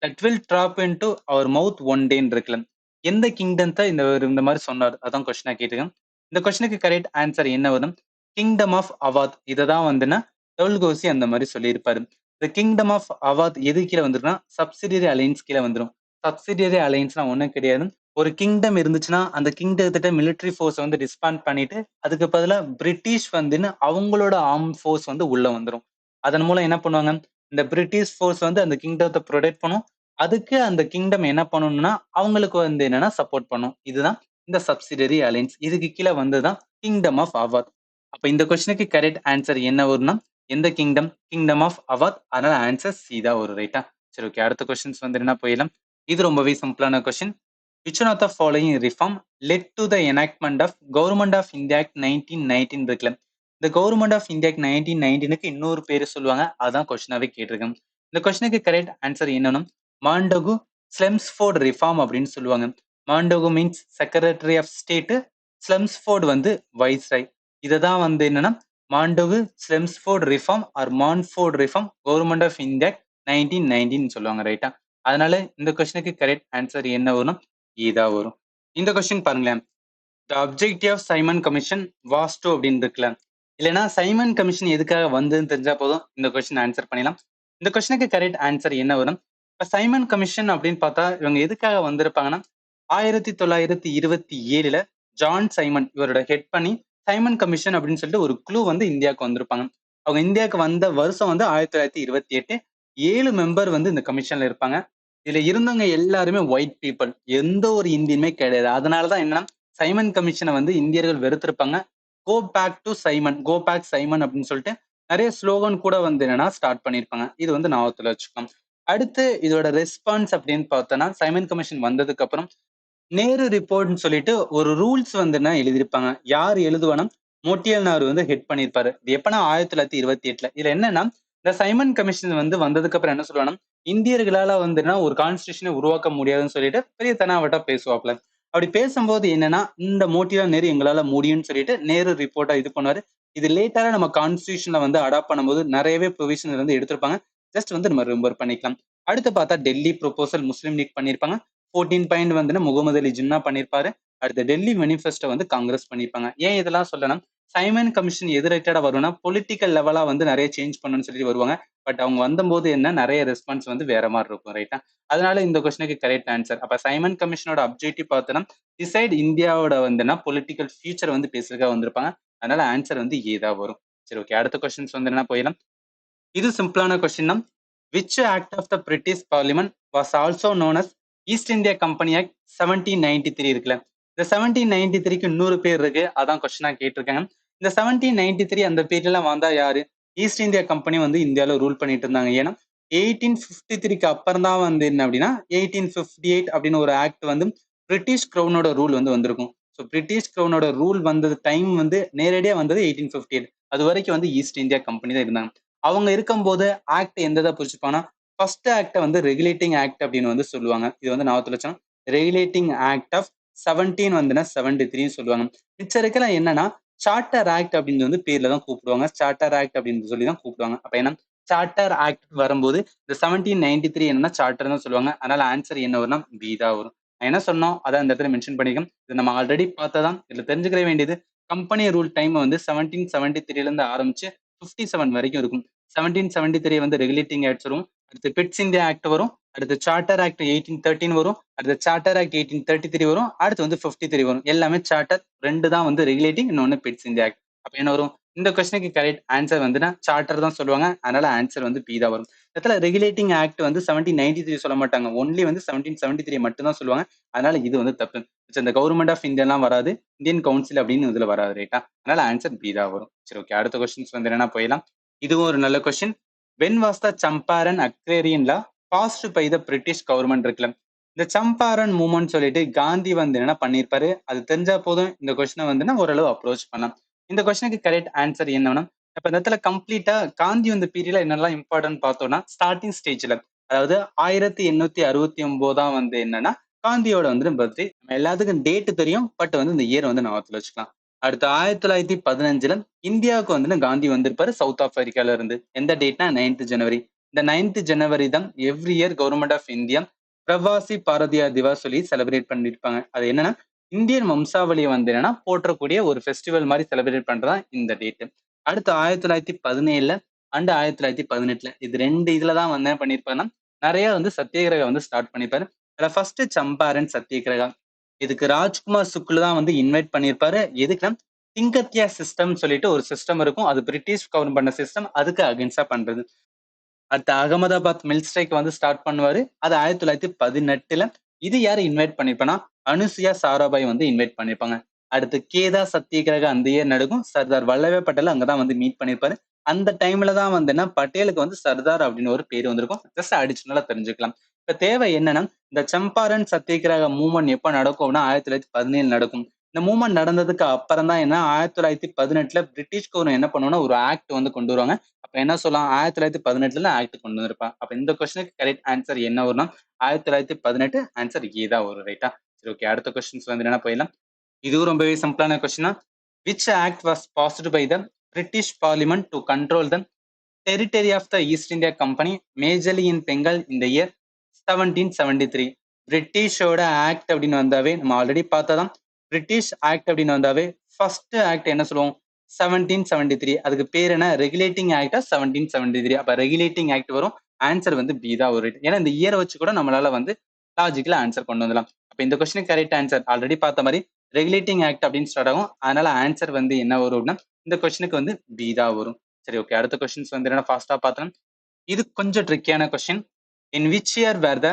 that will drop into our mouth one day இருக்குல்ல. எந்த கிங்டத்தை இந்த மாதிரி சொன்னார்? அதான் கொஸ்டினா கேட்டுக்கேன். இந்த கொஸ்டினுக்கு கரெக்ட் ஆன்சர் என்ன வரும்? Kingdom of Awadh. இதை தான் வந்துன்னா டல்கோசி அந்த மாதிரி சொல்லியிருப்பாரு. இந்த கிங்டம் ஆஃப் அவாத் எது கீழே வந்துருக்குன்னா சப்சிடியரி அலைன்ஸ் கீழே வந்துடும். சப்சிடியரி அலைன்ஸ்னா ஒன்றும் கிடையாது. ஒரு கிங்டம் இருந்துச்சுன்னா அந்த கிங்டத்திட்ட மிலிட்டரி ஃபோர்ஸ் வந்து டிஸ்பாண்ட் பண்ணிட்டு அதுக்கு பதிலாக பிரிட்டிஷ் வந்துன்னு அவங்களோட ஆர்ம் ஃபோர்ஸ் வந்து உள்ள வந்துடும். அதன் மூலம் என்ன பண்ணுவாங்க? இந்த பிரிட்டிஷ் ஃபோர்ஸ் வந்து அந்த கிங்டத்தை ப்ரொடெக்ட் பண்ணும். அதுக்கு அந்த கிங்டம் என்ன பண்ணணும்னா அவங்களுக்கு வந்து என்னன்னா சப்போர்ட் பண்ணும். இதுதான் இந்த சப்சிடரி அலைன்ஸ். இதுக்கு கீழே வந்ததுதான் கிங்டம் ஆஃப் அவாத். அப்ப இந்த கொஸ்டினுக்கு கரெக்ட் ஆன்சர் என்ன வரும்னா எந்த கிங்டம்? Kingdom of Awadh. அதனால ஆன்சர் சி தான் வரும். ரைட்டா? சரி, ஓகே. அடுத்த கொஸ்டின்ஸ் வந்து என்ன போயிடலாம். இது ரொம்பவே சிம்பிளான question. Which one of the following reform led to the enactment of government of India act 1919 இருக்குல்ல. இந்த கவர்மெண்ட் ஆஃப் இந்தியா ஆக்ட் 1919க்கு இன்னொரு பேரு சொல்லுவாங்க. அதான் கொஸ்டினாவே கேட்டிருக்கேன். இந்த கொஸ்டினுக்கு கரெக்ட் ஆன்சர் என்னன்னா மாண்டகு ஸ்லெம்ஸ்ஃபோர்ட் ரிஃபார்ம் அப்படின்னு சொல்லுவாங்க. Montagu means secretary of state, Chelmsford வந்து வைஸ்ராய். இததான் வந்து என்னன்னா Montagu Chelmsford reform or Montford reform government of India 1919 சொல்லுவாங்க. ரைட்டா? அதனால இந்த கொஸ்டினுக்கு கரெக்ட் ஆன்சர் என்ன வரும்? இதா வரும். இந்த கொஸ்டின் பாருங்களேன். The objective of Simon commission was to அப்படின்னு இருக்குல்ல. இல்லைன்னா சைமன் கமிஷன் எதுக்காக வந்ததுன்னு தெரிஞ்சா போதும் இந்த கொஸ்டின் ஆன்சர் பண்ணிடலாம். இந்த கொஸ்டினுக்கு கரெக்ட் ஆன்சர் என்ன வரும்? இப்ப சைமன் கமிஷன் அப்படின்னு பார்த்தா இவங்க எதுக்காக வந்திருப்பாங்கன்னா 1927ல ஜான் சைமன் இவரோட ஹெட் பண்ணி சைமன் கமிஷன் அப்படின்னு சொல்லிட்டு ஒரு குழு வந்து இந்தியாவுக்கு வந்திருப்பாங்க. அவங்க இந்தியாவுக்கு வந்த வருஷம் வந்து 1928. 7 மெம்பர் வந்து இந்த கமிஷன்ல இருப்பாங்க. இதுல இருந்தவங்க எல்லாருமே ஒயிட் பீப்புள். எந்த ஒரு இந்தியனுமே கிடையாது. அதனாலதான் என்னன்னா சைமன் கமிஷனை வந்து இந்தியர்கள் வெறுத்திருப்பாங்க. Go back to Simon, go back Simon அப்படின்னு சொல்லிட்டு நிறைய ஸ்லோகன் கூட வந்து என்னன்னா ஸ்டார்ட் பண்ணியிருப்பாங்க. இது வந்து ஞாபகத்துல வச்சுக்கலாம். அடுத்து இதோட ரெஸ்பான்ஸ் அப்படின்னு பார்த்தோம்னா சைமன் கமிஷன் வந்ததுக்கு அப்புறம் நேரு ரிப்போர்ட்னு சொல்லிட்டு ஒரு ரூல்ஸ் வந்து என்ன எழுதியிருப்பாங்க. யார் எழுதுவானா மோட்டிலால் நேரு வந்து ஹெட் பண்ணியிருப்பாரு. இது எப்பனா 1928ல. இதுல என்னன்னா இந்த சைமன் கமிஷன் வந்து வந்ததுக்கு அப்புறம் என்ன சொல்லுவாங்கன்னா இந்தியர்களால வந்துன்னா ஒரு கான்ஸ்டியூஷனை உருவாக்க முடியாதுன்னு சொல்லிட்டு பெரிய தெனாவட்டா பேசுவாப்ல. அப்படி பேசும்போது என்னன்னா இந்த மோட்டிலால் நேரு எங்களால முடியும்னு சொல்லிட்டு நேரு ரிப்போர்ட்டா இது பண்ணுவாரு. இது லேட்டரா நம்ம கான்ஸ்டியூஷன்ல வந்து அடாப்ட் பண்ணும்போது நிறையவே ப்ரொவிஷன் வந்து எடுத்திருப்பாங்க. ஜஸ்ட் வந்து நம்ம ரிமெம்பர் பண்ணிக்கலாம். அடுத்து பார்த்தா டெல்லி ப்ரொபோசல் முஸ்லீம் லீக் பண்ணியிருப்பாங்க. 14 பாயிண்ட் வந்து முகமது அலி ஜின்னா பண்ணியிருப்பாரு. அடுத்து டெல்லி மேனிஃபெஸ்டோ வந்து காங்கிரஸ் பண்ணியிருப்பாங்க. ஏன் இதெல்லாம் சொல்லணும்? சைமன் கமிஷன் எது ரிலேட்டடா வரும்னா பொலிட்டிக்கல் லெவலா வந்து நிறைய சேஞ்ச் பண்ணணும்னு சொல்லி வருவாங்க. பட் அவங்க வந்தபோது என்ன நிறைய ரெஸ்பான்ஸ் வந்து வேற மாதிரி இருக்கும். ரைட்டா? அதனால இந்த கொஸ்டினுக்கு கரெக்ட் ஆன்சர். அப்ப சைமன் கமிஷனோட அப்ஜெக்டிவ் பார்த்தோன்னா டிசைட் இந்தியாவோட வந்துன்னா பொலிட்டிக்கல் ஃபியூச்சர் வந்து பேசுறதுக்காக வந்திருப்பாங்க. அதனால ஆன்சர் வந்து ஏதா வரும். சரி, ஓகே. அடுத்த கொஸ்டின்ஸ் வந்து என்ன போயிடலாம். இது சிம்பிளான கொஸ்டின் தான். Which act of the British parliament was also known as East India company act 1793 இருக்குல்ல. இந்த 1793க்கு இன்னொரு பேர் இருக்கு. அதான் கொஸ்டினா கேட்டிருக்காங்க. இந்த 1793 அந்த பீரியட்லாம் வந்தா யாரு? ஈஸ்ட் இந்தியா கம்பெனி வந்து இந்தியாவில் ரூல் பண்ணிட்டு இருந்தாங்க. ஏன்னா 1853க்கு அப்புறம் தான் வந்து என்ன அப்படின்னா 1858 அப்படின்னு ஒரு ஆக்ட் வந்து பிரிட்டிஷ் கிரௌனோட ரூல் வந்து வந்திருக்கும். ஸோ பிரிட்டிஷ் கிரௌனோட ரூல் வந்தது டைம் வந்து நேரடியாக வந்தது 1858. அது வரைக்கும் வந்து ஈஸ்ட் இந்தியா கம்பெனி தான் இருந்தாங்க. அவங்க இருக்கும்போது ஆக்ட் எந்ததா பிரிச்சுப்பாங்கன்னா ஃபர்ஸ்ட் ஆக்டை வந்து ரெகுலேட்டிங் ஆக்ட் அப்படின்னு வந்து சொல்லுவாங்க. இது வந்து 4 ரெகுலேட்டிங் ஆக்ட் ஆஃப் 17 வந்துன்னா 73 சொல்லுவாங்க. மிச்சம் இருக்கலாம் என்னன்னா சார்ட்டர் ஆக்ட் அப்படின்னு வந்து பேர்ல தான் கூப்பிடுவாங்க. சார்ட்டர் ஆக்ட் அப்படின்னு சொல்லி தான் கூப்பிடுவாங்க. அப்ப என்ன சார்ட்டர் ஆக்ட் வரும்போது இந்த 1793 என்னன்னா சார்ட்டர் தான் சொல்லுவாங்க. அதனால ஆன்சர் என்ன வரும்னா பி தான் வரும். நான் என்ன சொன்னோம் அதான் இந்த இடத்துல மென்ஷன் பண்ணிக்கோம். இது நம்ம ஆல்ரெடி பார்த்ததான். இதுல தெரிஞ்சுக்கிற வேண்டியது கம்பெனி ரூல் டைம் வந்து 1773ல இருந்து ஆரம்பிச்சு 57 வரைக்கும் இருக்கும். 1773 வந்து ரெகுலேட்டிங் ஆக்ட்ஸ் வரும். அடுத்து பிட்ஸ் இந்தியா ஆக்ட் வரும். அடுத்து சார்ட்டர் ஆக்ட் 1813 வரும். அடுத்து சார்ட்டர் ஆக்ட் 1833 வரும். அடுத்து வந்து 53 வரும். எல்லாமே சார்ட்டர். 2 தான் வந்து ரெகுலேட்டிங், இன்னொன்னு பிட்ஸ் இந்தியா ஆக்ட். அப்ப என்ன வரும்? இந்த கொஸ்டினுக்கு கரெக்ட் ஆன்சர் வந்துன்னா சார்ட்டர் தான் சொல்லுவாங்க. அதனால ஆன்சர் வந்து பி தான் வரும். இடத்துல ரெகுலேட்டிங் ஆக்ட் வந்து 1793 சொல்ல மாட்டாங்க. ஒன்லி வந்து 1773 மட்டும் தான் சொல்லுவாங்க. அதனால இது வந்து தப்பு. இந்த கவர்மெண்ட் ஆஃப் இந்தியாலாம் வராது. இந்தியன் கவுன்சில் அப்படின்னு இதுல வராது. ரைட்டா? அதனால ஆன்சர் பி தான் வரும். சரி, ஓகே. அடுத்த கொஸ்டின்ஸ் வந்து என்னன்னா போயிடலாம். இதுவும் ஒரு நல்ல question. When was the Champaran agrarian law passed by the British government இருக்குல்ல. இந்த சம்பாரன் மூவ்மெண்ட் சொல்லிட்டு காந்தி வந்து என்ன பண்ணியிருப்பாரு? அது தெரிஞ்சா போதும் இந்த கொஸ்டினை வந்து ஓரளவு அப்ரோச் பண்ணலாம். இந்த கொஸ்டினுக்கு கரெக்ட் ஆன்சர் என்னன்னா இப்ப இந்த இடத்துல கம்ப்ளீட்டா காந்தி வந்த பீரியட்ல என்னெல்லாம் இம்பார்ட்டன்ட் பார்த்தோம்னா ஸ்டார்டிங் ஸ்டேஜ்ல அதாவது 1869 வந்து என்னன்னா காந்தியோட வந்து பர்த்டே. நம்ம எல்லாத்துக்கும் டேட் தெரியும். பட் வந்து இந்த இயர் வந்து ஞாபகத்துல வச்சுக்கலாம். அடுத்து 1915ல இந்தியாவுக்கு வந்து காந்தி வந்திருப்பாரு சவுத் ஆப்பிரிக்கால இருந்து. எந்த டேட்னா 9th ஜனவரி. இந்த 9th ஜனவரி தான் every year government of India Pravasi Bharatiya Divas சொல்லி செலிப்ரேட் பண்ணிருப்பாங்க. அது என்னன்னா இந்தியன் வம்சாவளியை வந்து என்னன்னா போற்றக்கூடிய ஒரு ஃபெஸ்டிவல் மாதிரி செலிப்ரேட் பண்றதா இந்த டேட். அடுத்து 1917ல அண்ட் 1918ல இது 2 இதுலதான் வந்து என்ன பண்ணிருப்பாருன்னா நிறைய வந்து சத்தியகிரகம் வந்து ஸ்டார்ட் பண்ணிருப்பாரு. அதுல ஃபர்ஸ்ட் சம்பாரன் சத்தியகிரகா. இதுக்கு ராஜ்குமார் சுக்லு தான் வந்து இன்வைட் பண்ணியிருப்பாரு. எதுக்குன்னா திங்கத்யா சிஸ்டம் சொல்லிட்டு ஒரு சிஸ்டம் இருக்கும். அது பிரிட்டிஷ் கவர்ன் பண்ண சிஸ்டம். அதுக்கு அகென்ஸ்டா பண்றது. அடுத்து அகமதாபாத் மில் ஸ்ட்ரைக் வந்து ஸ்டார்ட் பண்ணுவாரு. அது 1918ல. இது யாரு இன்வைட் பண்ணிருப்பானா அனுசுயா சாராபாய் வந்து இன்வைட் பண்ணிருப்பாங்க. அடுத்து கேதா சத்தியகிரக அந்த இயர் நடக்கும். சர்தார் வல்லபாய் பட்டேல் அங்கதான் வந்து மீட் பண்ணிருப்பாரு. அந்த டைம்ல தான் வந்து என்ன பட்டேலுக்கு வந்து சர்தார் அப்படின்னு ஒரு பேர் வந்திருக்கும். ஜஸ்ட் அடிஷனலா தெரிஞ்சுக்கலாம். இப்ப தேவை என்னன்னா இந்த சம்பாரன் சத்தியகிரக மூவ்மெண்ட் எப்ப நடக்கும்னா 1917 நடக்கும். இந்த மூவ்மெண்ட் நடந்ததுக்கு அப்புறம் தான் என்ன 1918ல பிரிட்டிஷ் கவர்மெண்ட் என்ன பண்ணுவோம்னா ஒரு ஆக்ட் வந்து கொண்டு வருவாங்க. அப்ப என்ன சொல்லலாம் 1918ல ஆக்ட் கொண்டு வந்திருப்பாங்க. அப்ப இந்த கொஸ்டினுக்கு கரெக்ட் ஆன்சர் என்ன வரும்னா 1918 ஆன்சர் ஏ தான் வரும் ரைட்டா. சரி ஓகே அடுத்த கொஸ்டின்ஸ் வந்து என்ன போயிடலாம். இதுவும் ரொம்பவே சிம்பிளான கொஸ்டின் தான். Which act was passed by the British parliament to control the territory of the East India Company majorly in Bengal in the year 1773. பிரிட்டிஷோட act அப்படின்னு வந்தாவே நம்ம ஆல்ரெடி பார்த்ததான். பிரிட்டிஷ் ஆக்ட் அப்படின்னு வந்தாவே ஃபர்ஸ்ட் ஆக்ட் என்ன சொல்லுவோம் 1773. அதுக்கு பேர் என்ன ரெகுலேட்டிங் ஆக்டா 1773. அப்ப ரெகுலேட்டிங் ஆக்ட் வரும். ஆன்சர் வந்து பி தான் ஒரு ஏன்னா இந்த இயரை வச்சு கூட நம்மளால வந்து லாஜிக்கலா ஆன்சர் கொண்டு வந்துடலாம். அப்ப இந்த கொஸ்டினுக்கு கரெக்ட் ஆன்சர் ஆல்ரெடி பார்த்த மாதிரி ரெகுலேட்டிங் ஆக்ட் அப்படின்னு ஸ்டார்ட் ஆகும். அதனால ஆன்சர் வந்து என்ன வரும்னா இந்த கொஸ்டினுக்கு வந்து பி தான் வரும். சரி ஓகே அடுத்த கொஸ்டின்ஸ் வந்து என்ன ஃபாஸ்டா பார்த்தோம். இது கொஞ்சம் ட்ரிக்கியான question. In which year were the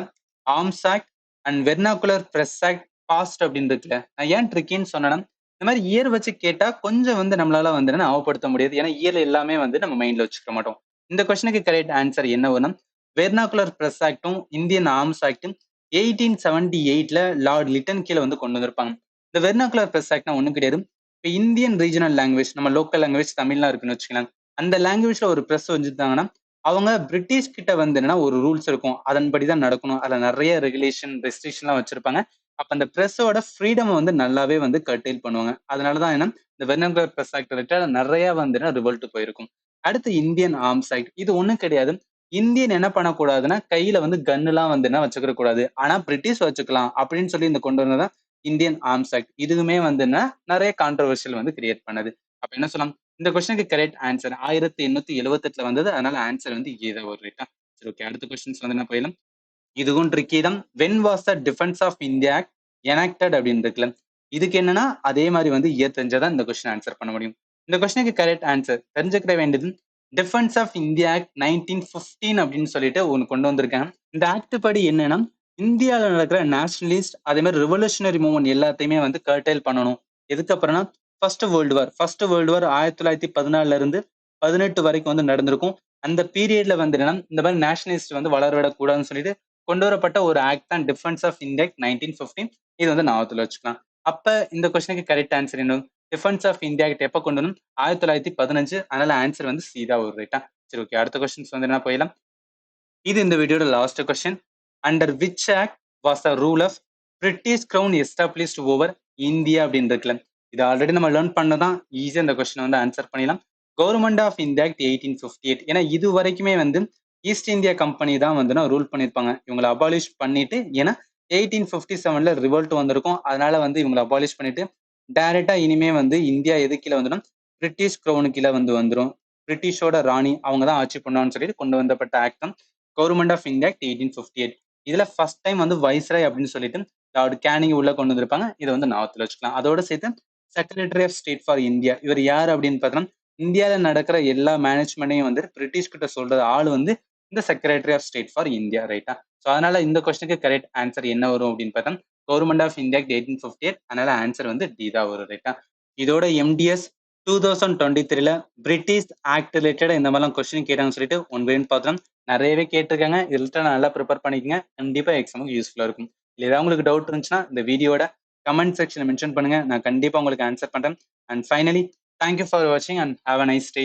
arms act and vernacular press act passed அப்படின்னு இருக்குல்ல. நான் ஏன் ட்ரிக்கின்னு சொன்னேன்னா இந்த மாதிரி இயர் வச்சு கேட்டா கொஞ்சம் வந்து நம்மளால வந்து ஞாபகப்படுத்த முடியாது. ஏன்னா இயர் எல்லாமே வந்து நம்ம மைண்ட்ல வச்சுக்க மாட்டோம். இந்த கொஸ்டினுக்கு கரெக்ட் ஆன்சர் என்ன வரும் வெர்னாகுலர் பிரஸ் ஆக்டும் இந்தியன் ஆர்ம்ஸ் ஆக்டும் 1878ல லார்ட் லிட்டன் கீழே வந்து கொண்டு வந்திருப்பாங்க. இந்த வெர்னாகுலர் பிரஸ் ஆக்ட்னா ஒண்ணும் கிடையாது. இப்போ இந்தியன் ரீஜனல் லாங்குவேஜ் நம்ம லோக்கல் லாங்குவேஜ் தமிழ்லாம் இருக்குன்னு வச்சுக்கலாம். அந்த லாங்குவேஜ்ல ஒரு பிரஸ் வச்சிருந்தாங்கன்னா அவங்க பிரிட்டிஷ் கிட்ட வந்து என்னன்னா ஒரு ரூல்ஸ் இருக்கும். அதன்படிதான் நடக்கணும். அதுல நிறைய ரெகுலேஷன் ரெஸ்ட்ரிக்ஷன்லாம் வச்சிருப்பாங்க. அப்ப அந்த பிரஸோட ஃப்ரீடம் வந்து நல்லாவே வந்து கர்டெயில் பண்ணுவாங்க. அதனாலதான் என்ன இந்த வெர்னாகுலர் பிரஸ் ஆக்ட் ரிலேட்டட் நிறைய வந்து ரிவல்ட் போயிருக்கும். அடுத்து இந்தியன் ஆர்ம்ஸ் ஆக்ட் இது ஒண்ணும் கிடையாது. இந்தியன் என்ன பண்ணக்கூடாதுன்னா கையில வந்து கன்னு எல்லாம் வந்து என்ன வச்சுக்க கூடாது. ஆனா பிரிட்டிஷ் வச்சுக்கலாம் அப்படின்னு சொல்லி இந்த கொண்டு வந்ததான் இந்தியன் ஆர்ம்ஸ் ஆக்ட். இதுவுமே வந்து என்ன நிறைய கான்ட்ரவர்ஷியல் வந்து கிரியேட் பண்ணது. அப்ப என்ன சொல்லலாம் இந்த கொஸ்டினுக்கு கரெக்ட் ஆன்சர் 1878ல வந்தது. அதனால ஆன்சர் வந்து ஏதோ ஒரு ரைட்டா. சரி ஓகே அடுத்த கொஸ்டின்ஸ் வந்து என்ன போயிடலாம். இதுவும் ட்ரிக்கி தான். When was the defence of India act enacted அப்படின்னு இருக்குல்ல. இதுக்கு என்னன்னா அதே மாதிரி வந்து இயர் தெரிஞ்சாதான் இந்த கொஸ்டின் ஆன்சர் பண்ண முடியும். இந்த கொஸ்டினுக்கு கரெக்ட் ஆன்சர் தெரிஞ்சுக்கிற வேண்டியது டிஃபென்ஸ் ஆஃப் இந்தியா ஆக்ட் 1915 அப்படின்னு சொல்லிட்டு ஒன்று கொண்டு வந்திருக்காங்க. இந்த ஆக்ட் படி என்னன்னா இந்தியாவில் நடக்கிற நேஷனலிஸ்ட் அதே மாதிரி ரெவல்யூஷனரி மூவ்மெண்ட் எல்லாத்தையுமே வந்து கர்டைல் பண்ணணும். எதுக்கப்புறம்னா ஃபர்ஸ்ட் வேர்ல்டு வார் 1914ல இருந்து 18 வரைக்கும் வந்து நடந்திருக்கும். அந்த பீரியட்ல வந்து என்னன்னா இந்த மாதிரி நேஷனலிஸ்ட் வந்து வளரவிடக்கூடாதுன்னு சொல்லிட்டு கொண்டு வரப்பட்ட ஒரு ஆக்ட் தான் டிஃபென்ஸ் ஆஃப் இந்தியா 1915. இது வந்து ஞாபகத்துல வச்சுக்கலாம். அப்ப இந்த கொஸ்டினுக்கு கரெக்ட் ஆன்சர் என்ன டிஃபென்ஸ் ஆஃப் இந்தியா ஆக்ட் எப்ப கொண்டு வரணும் 1915. அதனால ஆன்சர் வந்து சீதா ஒரு ரைட்டா. சரி ஓகே அடுத்த கொஸ்டின்ஸ் வந்து என்ன போயிடலாம். இது இந்த வீடியோட last question. Under which act was the rule of British crown established over India அப்படின்னு இருக்குல்ல. இது ஆல்ரெடி நம்ம லேர்ன் பண்ணதான் ஈஸியா இந்த கொஸ்டின் வந்து ஆன்சர் பண்ணிடலாம். Government of India act 1858. ஏன்னா இது வரைக்குமே வந்து ஈஸ்ட் இந்தியா கம்பெனி தான் வந்து ரூல் பண்ணியிருப்பாங்க. இவங்களை அபாலிஷ் பண்ணிட்டு ஏன்னா 1857ல ரிவோல்ட் வந்திருக்கும். அதனால வந்து இவங்களை அபாலிஷ் பண்ணிட்டு டைரக்டா இனிமே வந்து இந்தியா எது கீழே வந்துடும் பிரிட்டிஷ் கிரவுனு கீழே வந்து வந்துடும். பிரிட்டிஷோட ராணி அவங்க தான் ஆட்சி பண்ணுவான்னு சொல்லிட்டு கொண்டு வந்தப்பட்ட ஆக்ட் தான் கவர்மெண்ட் ஆஃப் இந்தியா ஆக்ட் 1858. இதுல ஃபர்ஸ்ட் டைம் வந்து வைஸ்ராய் அப்படின்னு சொல்லிட்டு லார்ட் கேனிங் உள்ள கொண்டு வந்திருப்பாங்க. இதை வந்து ஞாபகத்துல வச்சுக்கலாம். அதோட சேர்த்து secretary of state for India இவர் யார் அப்படின்னு பார்த்தோம்னா இந்தியாவில நடக்கிற எல்லா மேனேஜ்மெண்ட்டையும் வந்து பிரிட்டிஷ் கிட்ட சொல்ற ஆள் வந்து இந்த secretary of state for India ரைட்டா. ஸோ அதனால இந்த கொஸ்டினுக்கு கரெக்ட் ஆன்சர் என்ன வரும் அப்படின்னு பார்த்தா கவர்மெண்ட் ஆஃப் இந்தியா 1858. அதனால ஆன்சர் வந்து டி தான் வரும் ரைட்டா. இதோட எம்டிஎஸ் 2023ல பிரிட்டிஷ் ஆக்ட் ரிலேட்டட் இந்த மாதிரிலாம் கொஸ்டின் கேட்டாங்கன்னு சொல்லிட்டு ஒன் பை ஒன் பார்த்தோம். நிறையவே கேட்டிருக்காங்க. இதுல நல்லா ப்ரிப்பேர் பண்ணிக்கங்க. கண்டிப்பா எக்ஸாமுக்கு யூஸ்ஃபுல்லா இருக்கும். இல்லை ஏதாவது உங்களுக்கு டவுட் இருந்துச்சுன்னா இந்த வீடியோட கமெண்ட் செக்ஷன் மென்ஷன் பண்ணுங்க. நான் கண்டிப்பா உங்களுக்கு ஆன்சர் பண்றேன். அண்ட் ஃபைனலி தேங்க்யூ ஃபார் வாட்சிங் and have a nice day.